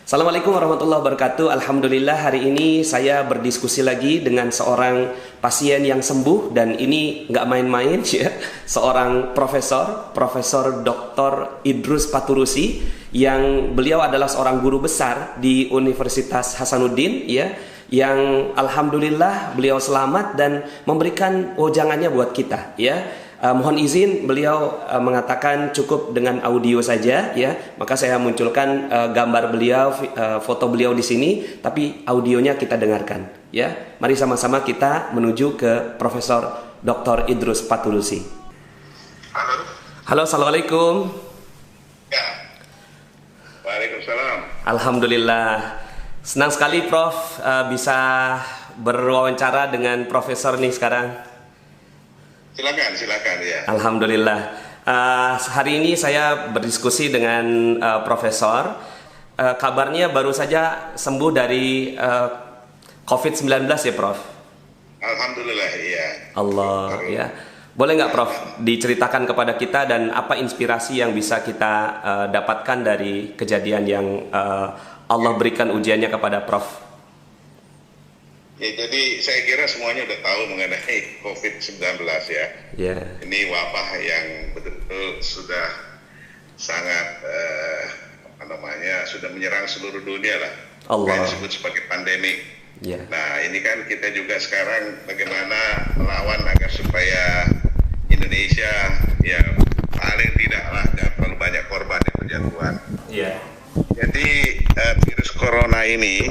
Assalamualaikum warahmatullahi wabarakatuh. Alhamdulillah hari ini saya berdiskusi lagi dengan seorang pasien yang sembuh dan ini nggak main-main ya. Seorang Profesor Dr. Idrus Paturusi yang beliau adalah seorang guru besar di Universitas Hasanuddin ya. Yang alhamdulillah beliau selamat dan memberikan wejangannya buat kita ya. Mohon izin beliau mengatakan cukup dengan audio saja ya, maka saya munculkan gambar beliau, foto beliau di sini, tapi audionya kita dengarkan ya. Mari sama-sama kita menuju ke Profesor Dr. Idrus Paturusi. Halo. Halo, assalamualaikum. Ya. Waalaikumsalam. Alhamdulillah, senang sekali Prof bisa berwawancara dengan Profesor nih sekarang. Silakan ya. Alhamdulillah. Hari ini saya berdiskusi dengan Profesor. Kabarnya baru saja sembuh dari COVID-19 ya, Prof? Alhamdulillah, iya. Allah, ya. Boleh nggak, Prof, diceritakan kepada kita dan apa inspirasi yang bisa kita dapatkan dari kejadian yang Allah berikan ujiannya kepada Prof? Ya, jadi saya kira semuanya udah tahu mengenai COVID-19 ya. Yeah. Ini wabah yang betul-betul sudah sangat sudah menyerang seluruh dunia lah. Allah. Yang disebut sebagai pandemi. Yeah. Nah, ini kan kita juga sekarang bagaimana melawan agar supaya Indonesia ya paling tidaklah jangan terlalu banyak korban yang berjatuhan. Yeah. Jadi virus corona ini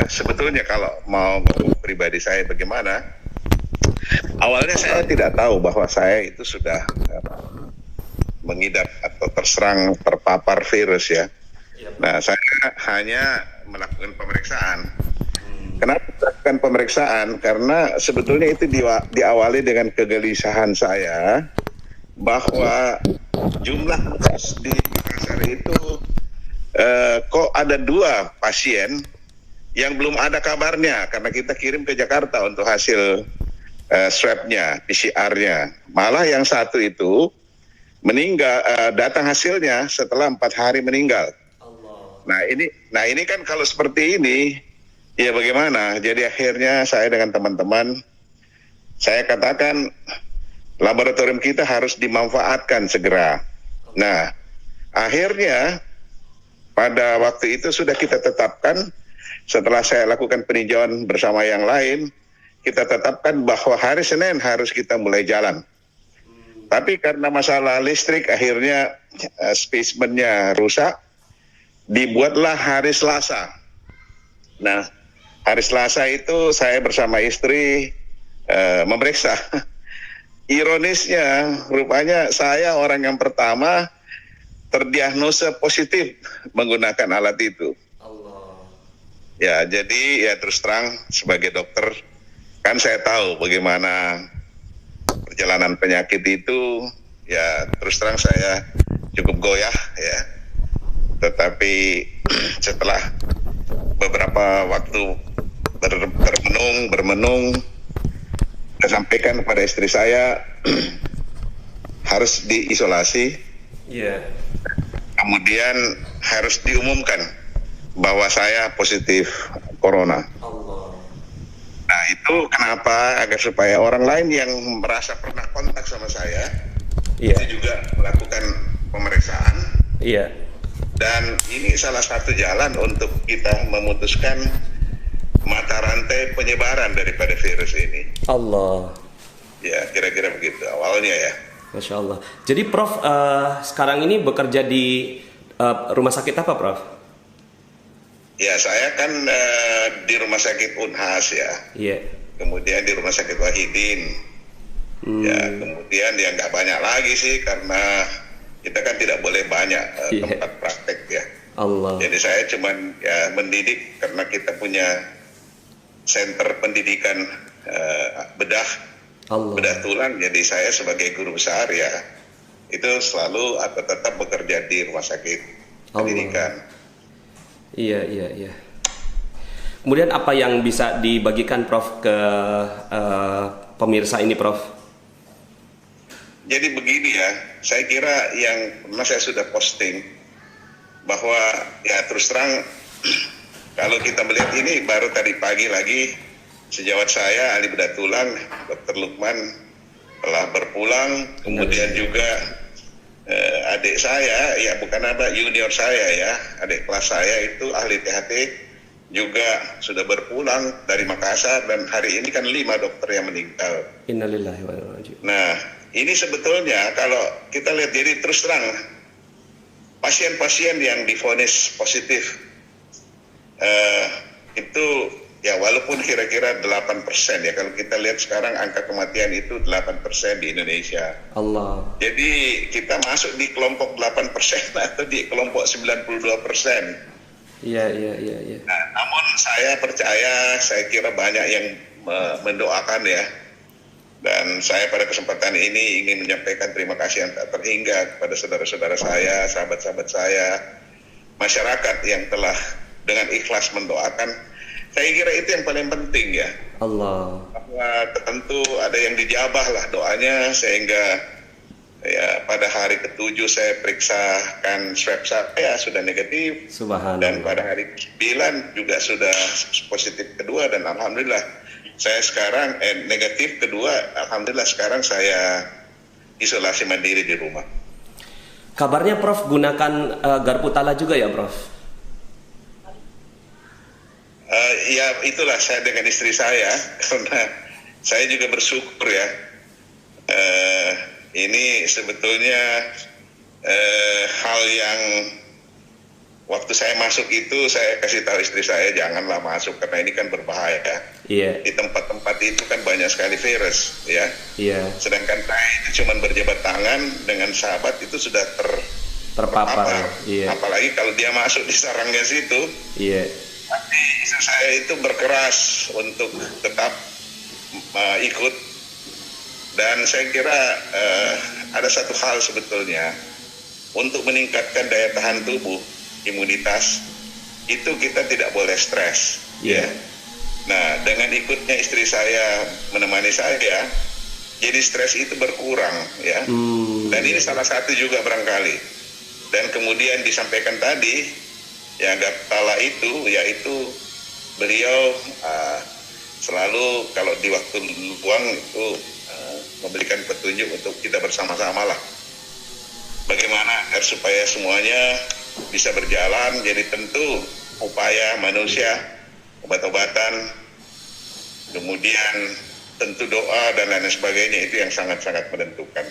sebetulnya kalau mau pribadi saya bagaimana, awalnya saya tidak tahu bahwa saya itu sudah mengidap atau terpapar virus ya. Nah, saya hanya melakukan pemeriksaan. Kenapa melakukan pemeriksaan? Karena sebetulnya itu diawali dengan kegelisahan saya bahwa jumlah kasus di Makassar itu kok ada 2 pasien yang belum ada kabarnya karena kita kirim ke Jakarta untuk hasil swabnya, PCR-nya. Malah yang satu itu meninggal, datang hasilnya setelah 4 hari meninggal. Allah. Nah ini kan kalau seperti ini, ya bagaimana? Jadi akhirnya saya dengan teman-teman, saya katakan laboratorium kita harus dimanfaatkan segera. Nah akhirnya pada waktu itu sudah kita tetapkan, setelah saya lakukan peninjauan bersama yang lain, kita tetapkan bahwa hari Senin harus kita mulai jalan. Tapi karena masalah listrik akhirnya spesimennya rusak, dibuatlah hari Selasa. Nah, hari Selasa itu saya bersama istri memeriksa. Ironisnya, rupanya saya orang yang pertama terdiagnosa positif menggunakan alat itu. Allah. Ya, jadi ya terus terang sebagai dokter kan saya tahu bagaimana perjalanan penyakit itu. Ya terus terang saya cukup goyah ya. Tetapi setelah beberapa waktu bermenung, saya sampaikan kepada istri saya harus diisolasi. Iya. Kemudian harus diumumkan bahwa saya positif corona. Allah. Nah itu kenapa, agar supaya orang lain yang merasa pernah kontak sama saya itu juga melakukan pemeriksaan. Iya. Dan ini salah satu jalan untuk kita memutuskan mata rantai penyebaran daripada virus ini. Allah. Ya kira-kira begitu awalnya ya. Masya Allah. Jadi Prof sekarang ini bekerja di rumah sakit apa, Prof? Ya saya kan di rumah sakit Unhas ya. Iya. Kemudian di rumah sakit Wahidin. Ya kemudian ya nggak banyak lagi sih karena kita kan tidak boleh banyak tempat praktek ya. Allah. Jadi saya cuman ya mendidik karena kita punya center pendidikan bedah. Allah. Bedah tulang, jadi saya sebagai guru besar ya itu selalu atau tetap bekerja di rumah sakit pendidikan. Iya. Kemudian apa yang bisa dibagikan Prof ke pemirsa ini, Prof? Jadi begini ya, saya kira yang pernah saya sudah posting bahwa ya terus terang Kalau kita melihat ini baru tadi pagi lagi sejawat saya Ali Bedah Tulang, Dr. Lukman telah berpulang, kemudian juga adik saya, ya bukan ada junior saya ya, adik kelas saya itu ahli THT juga sudah berpulang dari Makassar, dan hari ini kan 5 dokter yang meninggal. Innalillahi wa inna ilaihi raji'un. Nah, ini sebetulnya kalau kita lihat, jadi terus terang pasien-pasien yang divonis positif itu ya walaupun kira-kira 8% ya, kalau kita lihat sekarang angka kematian itu 8% di Indonesia. Allah. Jadi kita masuk di kelompok 8% atau di kelompok 92%. Iya. Nah, namun saya percaya, saya kira banyak yang mendoakan ya. Dan saya pada kesempatan ini ingin menyampaikan terima kasih yang tak terhingga kepada saudara-saudara saya, sahabat-sahabat saya, masyarakat yang telah dengan ikhlas mendoakan. Saya kira itu yang paling penting ya. Allah. Bahwa tentu ada yang dijabah lah doanya, sehingga ya pada hari ke-7 saya periksakan swab saya sudah negatif. Subhanallah. Dan pada hari ke-9 juga sudah positif kedua, dan alhamdulillah saya sekarang negatif kedua, alhamdulillah sekarang saya isolasi mandiri di rumah. Kabarnya Prof gunakan garpu tala juga ya Prof? Ya itulah saya dengan istri saya, karena saya juga bersyukur ya. Ini sebetulnya hal yang waktu saya masuk itu saya kasih tahu istri saya janganlah masuk karena ini kan berbahaya. Iya. Di tempat-tempat itu kan banyak sekali virus ya. Iya. Sedangkan saya itu cuma berjabat tangan dengan sahabat itu sudah terpapar. Iya. Apalagi kalau dia masuk di sarangnya situ. Iya. Tapi istri saya itu berkeras untuk tetap ikut. Dan saya kira ada satu hal sebetulnya untuk meningkatkan daya tahan tubuh, imunitas, itu kita tidak boleh stres. Yeah. Nah, dengan ikutnya istri saya menemani saya, jadi stres itu berkurang ya. Dan ini salah satu juga barangkali. Dan kemudian disampaikan tadi, ya Gaptala itu, yaitu beliau selalu kalau di waktu luang itu memberikan petunjuk untuk kita bersama-sama lah bagaimana agar supaya semuanya bisa berjalan. Jadi tentu upaya manusia, obat-obatan, kemudian tentu doa dan lain sebagainya itu yang sangat-sangat menentukan.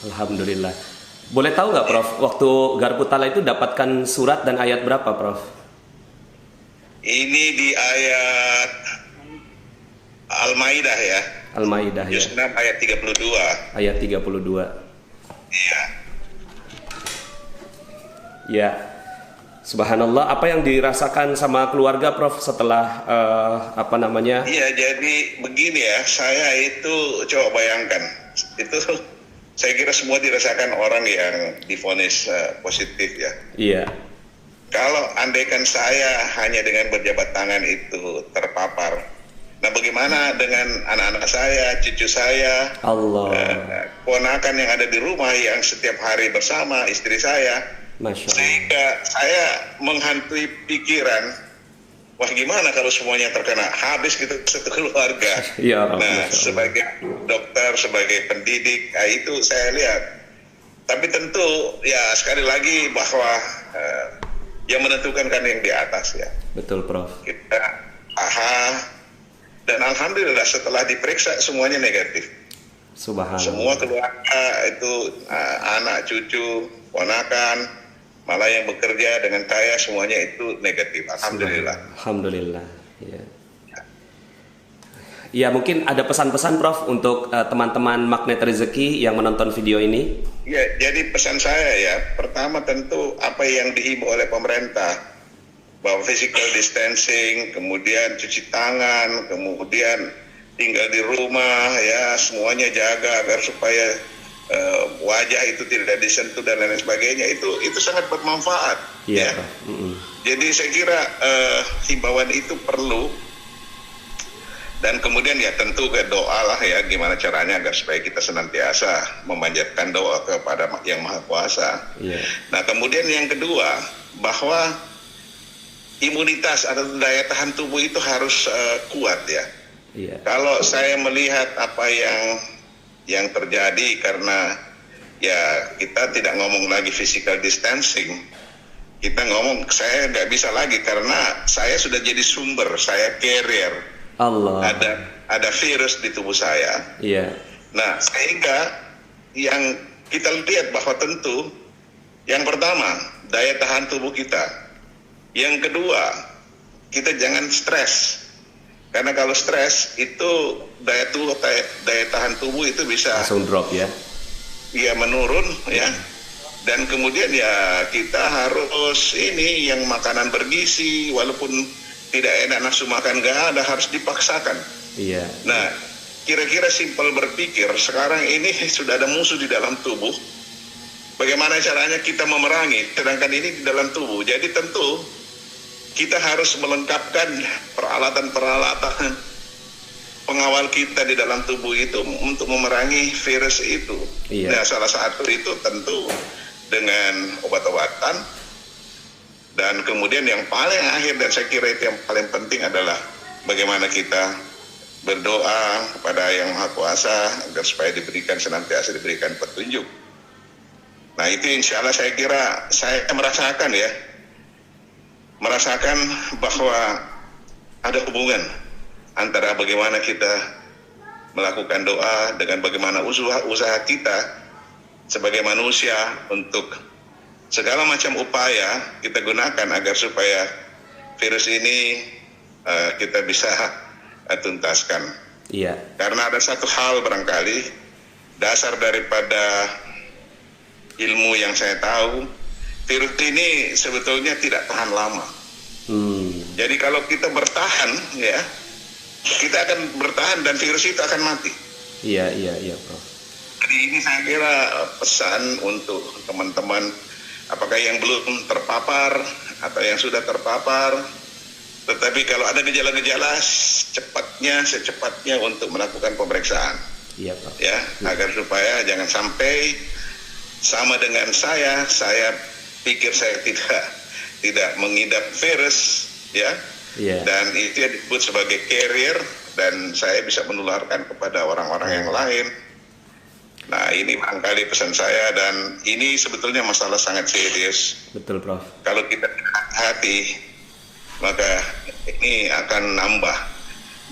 Alhamdulillah. Boleh tahu nggak Prof, waktu garpu tala itu dapatkan surat dan ayat berapa Prof? Ini di ayat Al-Maidah ya. Al-Maidah ya. Juz 6 ayat 32. Ayat 32. Iya. Ya. Subhanallah, apa yang dirasakan sama keluarga Prof setelah Iya, jadi begini ya, saya itu coba bayangkan. Itu saya kira semua dirasakan orang yang divonis positif ya. Iya. Kalau andaikan saya hanya dengan berjabat tangan itu terpapar, nah bagaimana dengan anak-anak saya, cucu saya, ponakan yang ada di rumah yang setiap hari bersama istri saya, sehingga saya menghantui pikiran, wah gimana kalau semuanya terkena, habis gitu satu keluarga. Ya, nah sebagai dokter, sebagai pendidik, itu saya lihat. Tapi tentu ya sekali lagi bahwa yang menentukan kan yang di atas ya. Betul Prof. Kita dan alhamdulillah setelah diperiksa semuanya negatif. Subhanallah. Semua keluarga itu anak, cucu, ponakan, malah yang bekerja dengan saya semuanya itu negatif. Alhamdulillah. Alhamdulillah. Ya. Ya mungkin ada pesan-pesan Prof untuk teman-teman Magnet Rezeki yang menonton video ini. Ya, jadi pesan saya ya, pertama tentu apa yang dihimbau oleh pemerintah, bahwa physical distancing, kemudian cuci tangan, kemudian tinggal di rumah ya, semuanya jaga agar supaya wajah itu tidak disentuh dan lain sebagainya, itu sangat bermanfaat. Ya. Jadi saya kira himbauan itu perlu. Dan kemudian ya tentu ke doa lah ya, gimana caranya agar supaya kita senantiasa memanjatkan doa kepada Yang Maha Kuasa. Yeah. Nah kemudian yang kedua, bahwa imunitas atau daya tahan tubuh itu harus kuat ya. Iya. Kalau saya melihat apa yang terjadi, karena ya kita tidak ngomong lagi physical distancing, kita ngomong saya nggak bisa lagi karena saya sudah jadi sumber, saya carrier. Allah. Ada virus di tubuh saya. Iya. Nah, sehingga yang kita lihat bahwa tentu yang pertama daya tahan tubuh kita. Yang kedua, kita jangan stres. Karena kalau stres itu daya tahan tubuh itu bisa Langsung drop ya. ya menurun ya. Dan kemudian ya kita harus ini yang makanan bergizi, walaupun tidak enak nafsu makan nggak ada, harus dipaksakan. Iya. Nah, kira-kira simpel berpikir, sekarang ini sudah ada musuh di dalam tubuh. Bagaimana caranya kita memerangi, sedangkan ini di dalam tubuh. Jadi tentu kita harus melengkapkan peralatan-peralatan pengawal kita di dalam tubuh itu untuk memerangi virus itu. Iya. Nah, salah satu itu tentu dengan obat-obatan, dan kemudian yang paling akhir dan saya kira itu yang paling penting adalah bagaimana kita berdoa kepada Yang Maha Kuasa agar supaya senantiasa diberikan petunjuk. Nah, itu insya Allah saya kira saya merasakan bahwa ada hubungan antara bagaimana kita melakukan doa dengan bagaimana usaha kita sebagai manusia untuk segala macam upaya kita gunakan agar supaya virus ini kita bisa tuntaskan. Iya. Karena ada satu hal barangkali dasar daripada ilmu yang saya tahu, virus ini sebetulnya tidak tahan lama. Jadi kalau kita bertahan ya, kita akan bertahan dan virus itu akan mati. Iya, Prof. Jadi ini saya kira pesan untuk teman-teman, apakah yang belum terpapar atau yang sudah terpapar, tetapi kalau ada gejala-gejala secepatnya untuk melakukan pemeriksaan. Iya, Prof. Ya, agar supaya jangan sampai sama dengan saya pikir saya tidak mengidap virus ya. Iya. Dan itu yang disebut sebagai carrier, dan saya bisa menularkan kepada orang-orang yang lain. Nah, ini barangkali pesan saya, dan ini sebetulnya masalah sangat serius. Betul, Prof. Kalau kita hati-hati, maka ini akan nambah.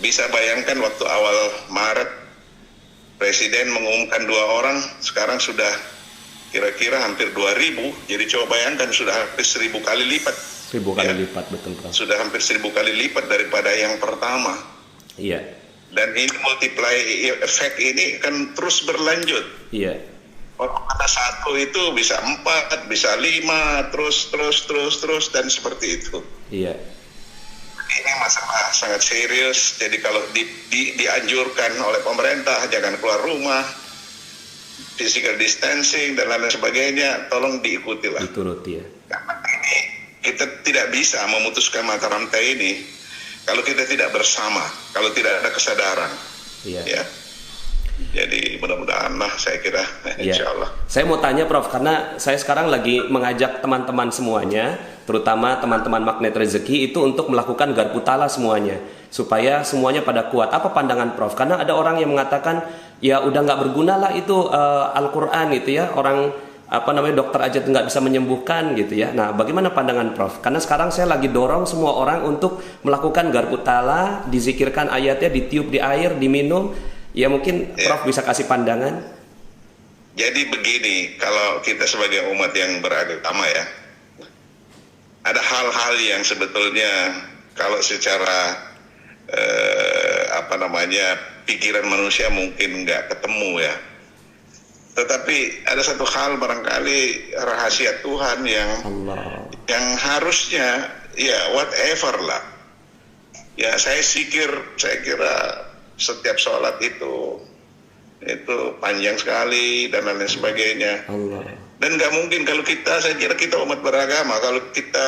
Bisa bayangkan waktu awal Maret Presiden mengumumkan 2 orang, sekarang sudah kira-kira hampir 2.000. Jadi coba bayangkan sudah hampir 1.000 kali lipat. 1000 kali lipat, betul, Prof. Sudah hampir 1.000 kali lipat daripada yang pertama. Iya. Dan ini multiply effect ini kan terus berlanjut. Iya. Kalau ada 1 itu bisa 4, bisa 5, terus dan seperti itu. Iya. Ini masalah sangat serius. Jadi kalau dianjurkan oleh pemerintah jangan keluar rumah, physical distancing dan lain sebagainya, tolong diikutilah. Dituruti ya. Karena ini kita tidak bisa memutuskan mata rantai ini kalau kita tidak bersama, kalau tidak ada kesadaran. Iya. Ya. Jadi mudah-mudahan lah, saya kira insya Allah. Saya mau tanya, Prof, karena saya sekarang lagi mengajak teman-teman semuanya, terutama teman-teman Magnet Rezeki itu untuk melakukan garpu tala semuanya, supaya semuanya pada kuat. Apa pandangan Prof? Karena ada orang yang mengatakan ya udah nggak berguna lah itu Al-Quran gitu ya, orang dokter aja nggak bisa menyembuhkan gitu ya. Nah, bagaimana pandangan Prof? Karena sekarang saya lagi dorong semua orang untuk melakukan garpu tala, dizikirkan ayatnya, ditiup di air, diminum. Ya mungkin Prof bisa kasih pandangan. Jadi begini, kalau kita sebagai umat yang beragama ya, ada hal-hal yang sebetulnya kalau secara pikiran manusia mungkin nggak ketemu ya. Tetapi ada satu hal barangkali rahasia Tuhan yang harusnya ya whatever lah. Ya saya kira setiap sholat itu panjang sekali dan lain sebagainya. Dan nggak mungkin kalau saya kira kita umat beragama, kalau kita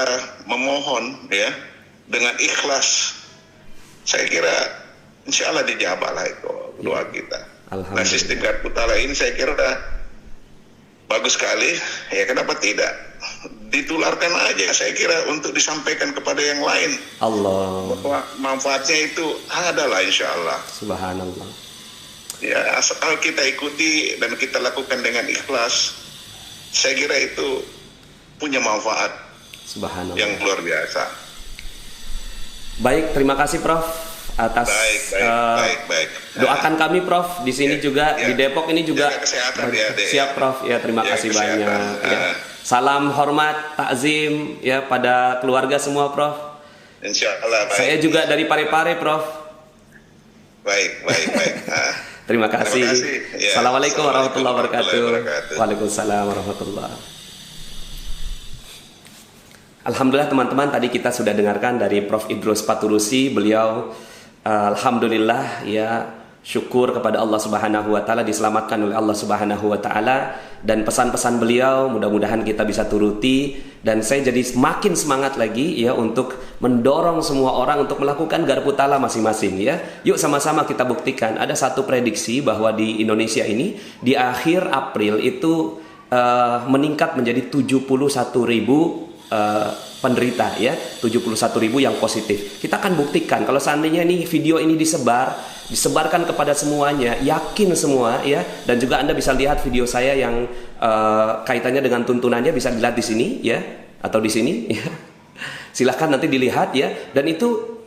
memohon ya dengan ikhlas, saya kira insya Allah dijabah lah itu doa kita. Nah, sistem garpu tala ini saya kira Bagus sekali, ya kenapa tidak? Ditularkan aja, saya kira untuk disampaikan kepada yang lain. Allah. Bahwa manfaatnya itu adalah insya Allah. Subhanallah. Ya, asal kita ikuti dan kita lakukan dengan ikhlas, saya kira itu punya manfaat Subhanallah. yang luar biasa. Baik, terima kasih Prof atas baik. doakan kami Prof di sini juga di Depok ini juga. Jaga kesehatan ya, siap Prof ya, terima kasih banyak ya. Salam hormat, takzim ya pada keluarga semua Prof. Insya Allah. Baik. Saya juga dari Parepare Prof. Baik. Terima kasih. Ya. Assalamualaikum warahmatullahi wabarakatuh. Waalaikumsalam warahmatullahi. Alhamdulillah teman-teman, tadi kita sudah dengarkan dari Prof Idrus Paturusi. Beliau alhamdulillah ya, syukur kepada Allah Subhanahu wa taala diselamatkan oleh Allah Subhanahu wa taala, dan pesan-pesan beliau mudah-mudahan kita bisa turuti, dan saya jadi semakin semangat lagi ya untuk mendorong semua orang untuk melakukan garpu tala masing-masing ya. Yuk sama-sama kita buktikan. Ada satu prediksi bahwa di Indonesia ini di akhir April itu meningkat menjadi 71.000 penderita ya, 71.000 yang positif. Kita akan buktikan kalau seandainya nih video ini disebarkan kepada semuanya, yakin semua ya. Dan juga Anda bisa lihat video saya yang kaitannya dengan tuntunannya, bisa dilihat di sini ya, atau di sini ya. Silahkan nanti dilihat ya. Dan itu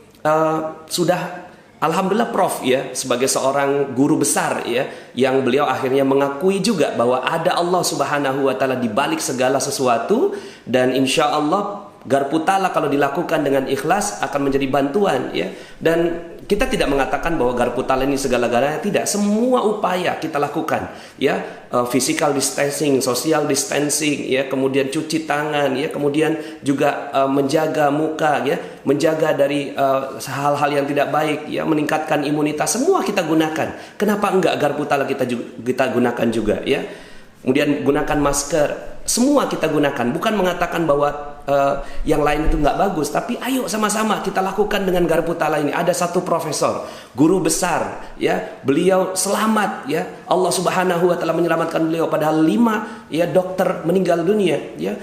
sudah alhamdulillah Prof ya, sebagai seorang guru besar ya, yang beliau akhirnya mengakui juga bahwa ada Allah Subhanahu wa taala di balik segala sesuatu, dan insya Allah garpu tala kalau dilakukan dengan ikhlas akan menjadi bantuan ya. Dan kita tidak mengatakan bahwa garpu tala ini segala-galanya, tidak. Semua upaya kita lakukan ya, physical distancing, social distancing ya, kemudian cuci tangan ya, kemudian juga menjaga muka ya, menjaga dari hal-hal yang tidak baik ya, meningkatkan imunitas, semua kita gunakan. Kenapa enggak garpu tala kita gunakan juga ya? Kemudian gunakan masker, semua kita gunakan. Bukan mengatakan bahwa yang lain itu nggak bagus, tapi ayo sama-sama kita lakukan dengan garpu tala ini. Ada satu profesor, guru besar ya, beliau selamat ya, Allah Subhanahu wa taala menyelamatkan beliau, padahal 5 ya dokter meninggal dunia ya.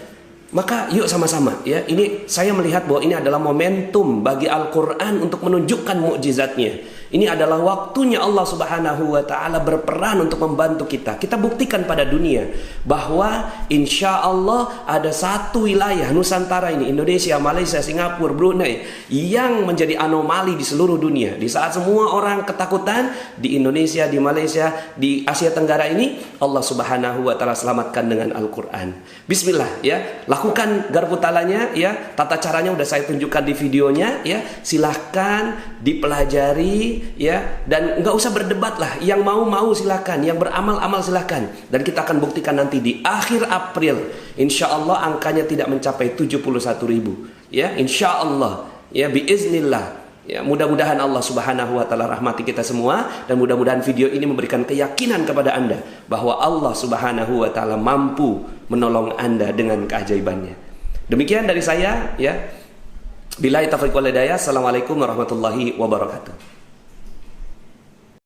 Maka yuk sama-sama ya, ini saya melihat bahwa ini adalah momentum bagi Al-Quran untuk menunjukkan mukjizatnya. Ini adalah waktunya Allah Subhanahu wa taala berperan untuk membantu kita. Kita buktikan pada dunia bahwa insya Allah ada satu wilayah Nusantara ini, Indonesia, Malaysia, Singapura, Brunei, yang menjadi anomali di seluruh dunia. Di saat semua orang ketakutan, di Indonesia, di Malaysia, di Asia Tenggara ini, Allah Subhanahu wa taala selamatkan dengan Al-Quran. Bismillah ya, lakukan garpu talanya ya. Tata caranya udah saya tunjukkan di videonya ya. Silahkan dipelajari ya, dan nggak usah berdebat lah. Yang mau silahkan, yang beramal silahkan. Dan kita akan buktikan nanti di akhir April, insya Allah angkanya tidak mencapai 71.000 ya, insya Allah ya, biiznillah ya. Mudah-mudahan Allah Subhanahu wa taala rahmati kita semua, dan mudah-mudahan video ini memberikan keyakinan kepada Anda bahwa Allah Subhanahu wa taala mampu menolong Anda dengan keajaibannya. Demikian dari saya ya. Billahi taufiq wal hidayah. Assalamualaikum warahmatullahi wabarakatuh.